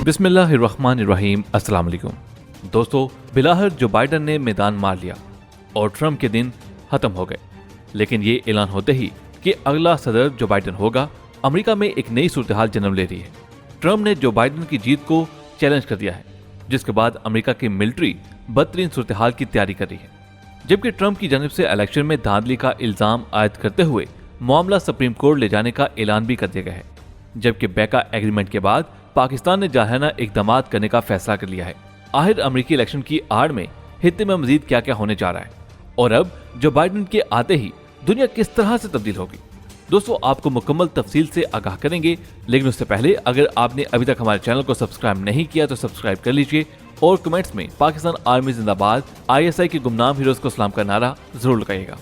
बिस्मिल्लाहिर्रहमानिर्रहीम। अस्सलाम वालेकुम दोस्तों, बिलाहर जो बाइडन ने मैदान मार लिया और ट्रंप के दिन खत्म हो गए। लेकिन ये ऐलान होते ही कि अगला सदर जो बाइडन होगा, अमेरिका में एक नई सूरत-ए-हाल जन्म ले रही है। ट्रंप ने जो बाइडन की जीत को चैलेंज कर दिया है, जिसके बाद अमेरिका की मिलिट्री बदतरीन सूरत-ए-हाल की तैयारी कर रही है। जबकि ट्रंप की जानिब से इलेक्शन में धांधली का इल्जाम आयद करते हुए मामला सुप्रीम कोर्ट ले जाने का ऐलान भी कर दिया गया है। जबकि बेका एग्रीमेंट के बाद पाकिस्तान ने जाहिराना इकदाम करने का फैसला कर लिया है। आखिर अमेरिकी इलेक्शन की आड़ में हित्ते में मजीद क्या क्या होने जा रहा है और अब जो बाइडन के आते ही दुनिया किस तरह से तब्दील होगी, दोस्तों आपको मुकम्मल तफसील से आगाह करेंगे। लेकिन उससे पहले अगर आपने अभी तक हमारे चैनल को सब्सक्राइब नहीं किया तो सब्सक्राइब कर लीजिए और कमेंट्स में पाकिस्तान आर्मी जिंदाबाद, ISI के गुमनाम हीरोज को सलाम का नारा जरूर लगाइएगा।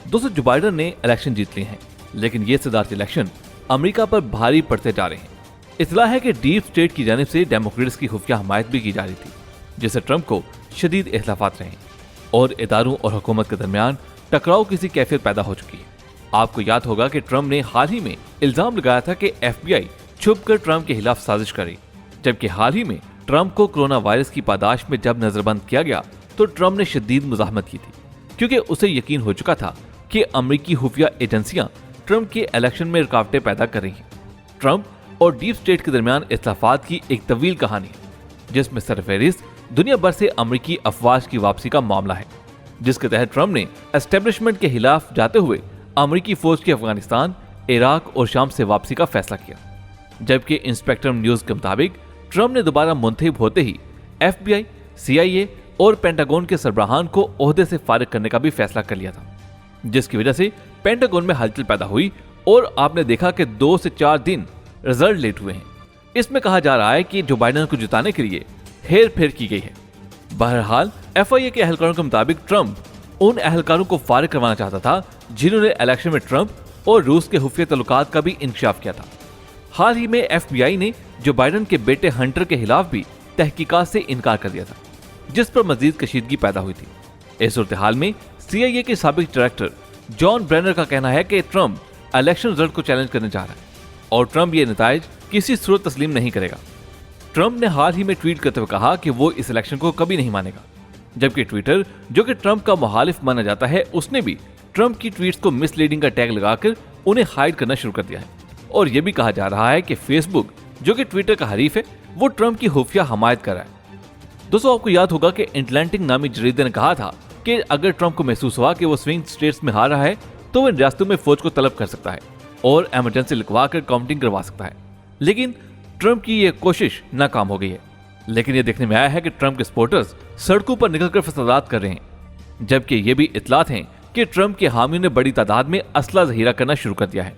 दोस्तों, जो बाइडन ने इलेक्शन जीत लिए हैं, लेकिन ये सदारती इलेक्शन अमेरिका पर भारी पड़ते जा रहे हैं। इतला है कि डीप स्टेट की जानिब से डेमोक्रेट्स की खुफिया हमायत भी की जा रही थी, जिससे ट्रंप को शदीद इख्तिलाफात रहे और इदारों और हुकूमत के दरमियान टकराव किसी कैफियत पैदा हो चुकी है। आपको याद होगा कि ट्रंप ने हाल ही में इल्जाम लगाया था कि FBI छुपकर ट्रंप के खिलाफ साजिश करी। जबकि हाल ही में ट्रंप को कोरोना वायरस की पादाश में जब नजरबंद किया गया तो ट्रंप ने शदीद मुजाहमत की थी, क्योंकि उसे यकीन हो चुका था कि अमेरिकी खुफिया एजेंसियां ट्रंप के इलेक्शन में रुकावटें पैदा कर रही हैं। ट्रंप और डीप स्टेट के दरमियान इख्तिलाफात की एक तवील कहानी है, जिसमें सरफहरिस्त दुनिया भर से अमेरिकी अफवाज की वापसी का मामला है, जिसके तहत ट्रंप ने एस्टेब्लिशमेंट के खिलाफ जाते हुए अमेरिकी फौज की अफगानिस्तान, इराक और शाम से वापसी का फैसला किया। जबकि इंस्पेक्टर न्यूज के मुताबिक ट्रंप ने दोबारा मुंतखब होते ही FBI, CIA और पेंटागन के सरबराहान को ओहदे से फारिग करने का भी फैसला कर लिया था, जिसकी वजह से पेंटागन में हलचल पैदा हुई और आपने देखा कि 2 से 4 दिन रिजल्ट लेट हुए हैं। इसमें कहा जा रहा है कि जो बाइडन को जिताने के लिए हेर फेर की गई है। बहरहाल FIA के अहलकारों के मुताबिक ट्रंप उन अहलकारों को फारिग करवाना चाहता था जिन्होंने इलेक्शन में ट्रंप और रूस के खुफिया तल्लुकात का भी इंकशाफ किया था। हाल ही में FBI ने जो बाइडन के बेटे हंटर के खिलाफ भी तहकीकात से इनकार कर दिया था, जिस पर मजीद कशीदगी पैदा हुई थी। इस सूरत हाल में CIA के साबिक डायरेक्टर जॉन ब्रेनर का कहना है कि ट्रंप इलेक्शन रिजल्ट को चैलेंज करने जा रहा है और ट्रंप ये नताइज किसी सूरत तस्लीम नहीं करेगा। ट्रंप ने हाल ही में ट्वीट करते हुए कहा कि वो इस इलेक्शन को कभी नहीं मानेगा। जबकि ट्विटर, जो कि ट्रंप का मुखालिफ माना जाता है, उसने भी ट्रंप की ट्वीट्स को मिसलीडिंग का टैग लगाकर उन्हें हाइड करना शुरू कर दिया है। और यह भी कहा जा रहा है कि फेसबुक, जो कि ट्विटर का हरीफ है, वो ट्रंप की खुफिया हमायत कर रहा है। दोस्तों, आपको याद होगा कि अटलांटिक नामी जरीदे ने कहा था कि अगर ट्रंप को महसूस हुआ कि वो स्विंग स्टेट्स में हार रहा है तो वो इन रियासतों में फौज को तलब कर सकता है और इमरजेंसी लिखवा कर काउंटिंग करवा सकता है। लेकिन ट्रंप की यह कोशिश नाकाम हो गई है। लेकिन यह देखने में आया है कि ट्रंप के सपोर्टर्स सड़कों पर निकलकर फसादात कर रहे हैं। जबकि ये भी इतलात हैं कि ट्रंप के हामियों ने बड़ी तादाद में असला जहीरा करना शुरू कर दिया है।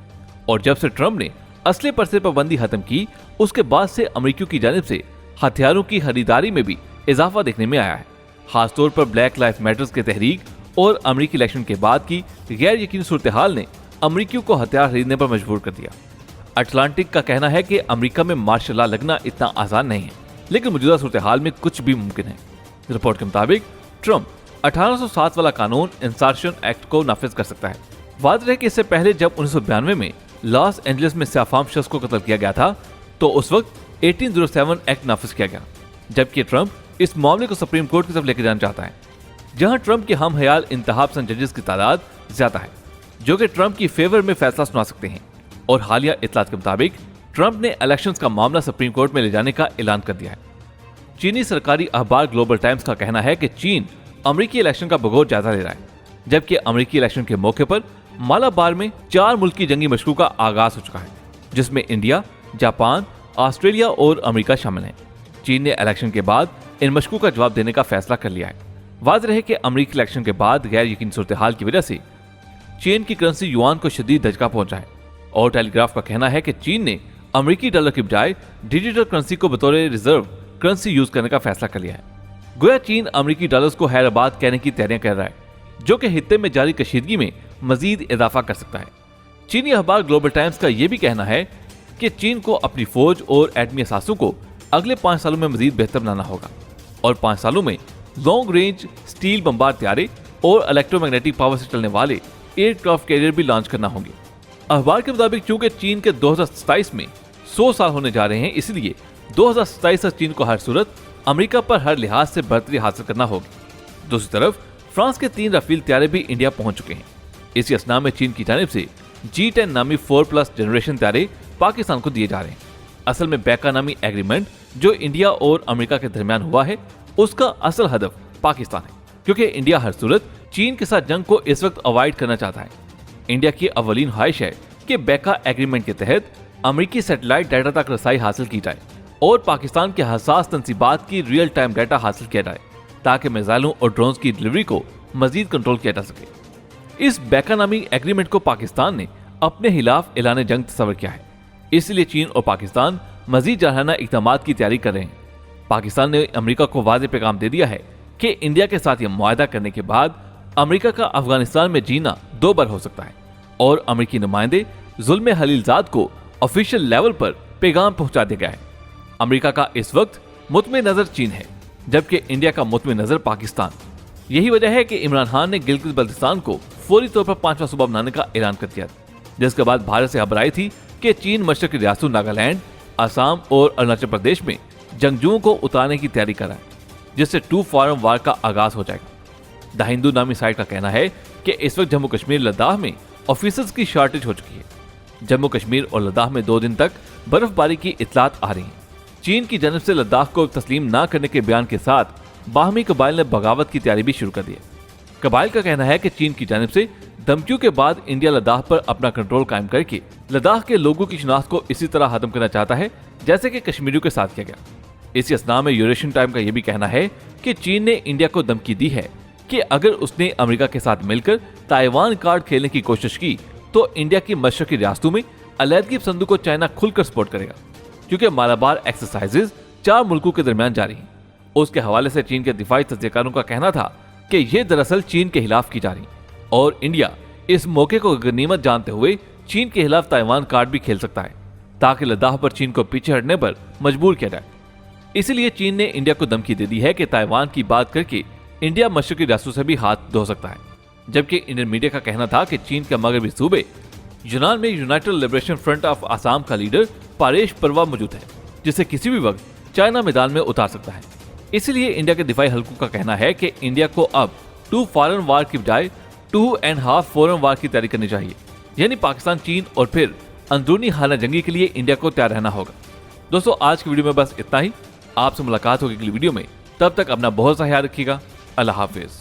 और जब से ट्रंप ने असले पर से पाबंदी खत्म की, उसके बाद से अमेरिकियों की जानिब से हथियारों की खरीदारी में भी इजाफा देखने में आया है। खासतौर पर ब्लैक लाइफ मैटर्स के तहरीक और अमेरिकी इलेक्शन के बाद की गैर यकीनी सूरत हाल ने अमेरिकियों को हथियार खरीदने पर मजबूर कर दिया। अटलांटिक का कहना है कि अमेरिका में मार्शल लॉ लगना इतना आसान नहीं है, लेकिन मौजूदा सूरत हाल में कुछ भी मुमकिन है। रिपोर्ट के मुताबिक ट्रंप 1807 वाला कानून इंसर्शन एक्ट को नाफिज कर सकता है। वाज़ेह है कि इससे पहले जब 1992 में लॉस एंजलिस में सैफाम शख्स को कत्ल किया गया था, तो उस वक्त 1807 एक्ट नाफिज किया गया। जबकि ट्रंप इस मामले को सुप्रीम कोर्ट की तरफ लेकर जाना चाहता है, जहां ट्रंप के हम हयाल इंतहाब पसंद जजेस की तादाद ज्यादा है, जो कि ट्रंप की फेवर में फैसला सुना सकते हैं। और हालिया इतलात के मुताबिक ट्रंप ने इलेक्शंस का मामला सुप्रीम कोर्ट में ले जाने का ऐलान कर दिया है। चीनी सरकारी अखबार ग्लोबल टाइम्स का कहना है कि चीन अमेरिकी इलेक्शन का बगौर जायजा ले रहा है, जबकि अमेरिकी इलेक्शन के मौके पर मालाबार में 4 मुल्क की जंगी मशकों का आगाज हो चुका है, जिसमें इंडिया, जापान, ऑस्ट्रेलिया और अमेरिका शामिल हैं। चीन ने इलेक्शन के बाद इन मशकों का जवाब देने का फैसला कर लिया है। वाज़ेह है कि अमेरिकी इलेक्शन के बाद गैर यकीनी सूरत हाल की वजह से चीन की करेंसी युआन को शदीद धचका पहुंचा है। और टेलीग्राफ का कहना है कि चीन ने अमेरिकी डॉलर की बजाय डिजिटल करेंसी को बतौर रिजर्व करेंसी यूज करने का फैसला कर लिया है। गोया चीन अमेरिकी डॉलर्स को हैदराबाद कहने की तैयारियां कर रहा है, जो कि हित्ते में जारी कशीदगी में मजीद इजाफा कर सकता है। चीनी अखबार ग्लोबल टाइम्स का यह भी कहना है कि चीन को अपनी फौज और एटमी असासों को अगले 5 सालों में मजीद बेहतर बनाना होगा और 5 सालों में लॉन्ग रेंज स्टील बमबार तैयारे और इलेक्ट्रोमैग्नेटिक पावर से चलने वाले एयरक्राफ्ट कैरियर भी लॉन्च करना होंगे। अखबार के मुताबिक चूंकि चीन के 2027 में 100 साल होने जा रहे हैं, इसलिए 2027 तक चीन को हर सूरत अमेरिका पर हर लिहाज से बढ़तरी हासिल करना होगी। दूसरी तरफ फ्रांस के 3 राफेल तैयारे भी इंडिया पहुंच चुके हैं। इसी असना में चीन की जानिब से G10 नामी 4+ जनरेशन तैयारे पाकिस्तान को दिए जा रहे हैं। असल में बैका नामी एग्रीमेंट जो इंडिया और अमेरिका के दरमियान हुआ है, उसका असल हदफ पाकिस्तान है, क्योंकि इंडिया हर सूरत चीन के साथ जंग को इस वक्त अवॉइड करना चाहता है। इंडिया की अवलीन ख्वाहिश है कि बैका एग्रीमेंट के तहत अमेरिकी सैटेलाइट डाटा तक रसाई हासिल की जाए और पाकिस्तान के हसास तंसीबात की रियल टाइम डाटा हासिल किया जाए, ताकि मिसाइलों और ड्रोन्स की डिलीवरी को मजीद कंट्रोल किया जा सके। इस बैका नामी एग्रीमेंट को पाकिस्तान ने अपने खिलाफ ऐलान जंग तस्वर किया है, इसलिए चीन और पाकिस्तान मजीद जारहाना इक़दामात की तैयारी कर रहे हैं। पाकिस्तान ने अमेरिका को वाज़ेह पैगाम दे दिया है कि इंडिया के साथ यह मुआहदा करने के बाद अमेरिका का अफगानिस्तान में जीना 2 बार हो सकता है और अमेरिकी नुमाइंदे जुल्म खलीलजाद को ऑफिशियल लेवल पर पैगाम पहुंचा दिया गया है। अमेरिका का इस वक्त मुतमिन नजर चीन है, जबकि इंडिया का मुतमिन नजर पाकिस्तान। यही वजह है कि इमरान खान ने गिलगित बल्तिस्तान को फौरी तौर पर 5वां सूबा बनाने का ऐलान कर दिया, जिसके बाद भारत से खबर आई थी कि चीन मशरकी रियासतों नागालैंड, असम और अरुणाचल प्रदेश में जंगजुओं को उतारने की तैयारी कर रहा है, जिससे 2 फॉरम वार का आगाज हो जाएगा। द हिंदू नामी साइट का कहना है कि इस वक्त जम्मू कश्मीर लद्दाख में ऑफिसर्स की शॉर्टेज हो चुकी है। जम्मू कश्मीर और लद्दाख में 2 दिन तक बर्फबारी की इतलात आ रही है। चीन की जानब से लद्दाख को तस्लीम न करने के बयान के साथ बाहमी कबाइल ने बगावत की तैयारी भी शुरू कर दी है। कबाइल का कहना है कि चीन की जानब से धमकियों के बाद इंडिया लद्दाख पर अपना कंट्रोल कायम करके लद्दाख के लोगों की शिनाख्त को इसी तरह खत्म करना चाहता है जैसे कि कश्मीरियों के साथ किया गया। इसी असना में यूरेशियन टाइम का यह भी कहना है कि चीन ने इंडिया को धमकी दी है कि अगर उसने अमेरिका के साथ मिलकर ताइवान कार्ड खेलने की कोशिश की तो इंडिया की मशरकी रियासतों में अलहदगी पसंदों को चाइना खुलकर सपोर्ट करेगा, क्योंकि मालाबार एक्सरसाइजेज 4 मुल्कों के दरमियान जारी हैं। उसके हवाले से चीन के दिफाई तज्जियाकारों का कहना था कि यह दरअसल चीन के खिलाफ की जा रही और इंडिया इस मौके को गनीमत जानते हुए चीन के खिलाफ ताइवान कार्ड भी खेल सकता है, ताकि लद्दाख पर चीन को पीछे हटने पर मजबूर किया जाए। इसलिए चीन ने इंडिया को धमकी दे दी है कि ताइवान की बात करके इंडिया मशरकी रियासतों से भी हाथ धो सकता है। जबकि इंडियन मीडिया का कहना था कि चीन के मगरबी सूबे यूनान में United liberation front of Assam का लीडर पारेश परवा मौजूद है, जिसे किसी भी वक्त चाइना मैदान में उतार सकता है। इसलिए इंडिया के दिफाई हलकों का कहना है कि इंडिया को अब 2 फॉरेन वार की बजाय 2.5 फॉरेन वार की तैयारी करनी चाहिए, यानी पाकिस्तान, चीन और फिर अंदरूनी खाना जंगी के लिए इंडिया को तैयार रहना होगा। दोस्तों, आज की वीडियो में बस इतना ही। आपसे मुलाकात होगी अगली वीडियो में, तब तक अपना बहुत सा ख्याल रखिएगा। अल्लाह हाफिज।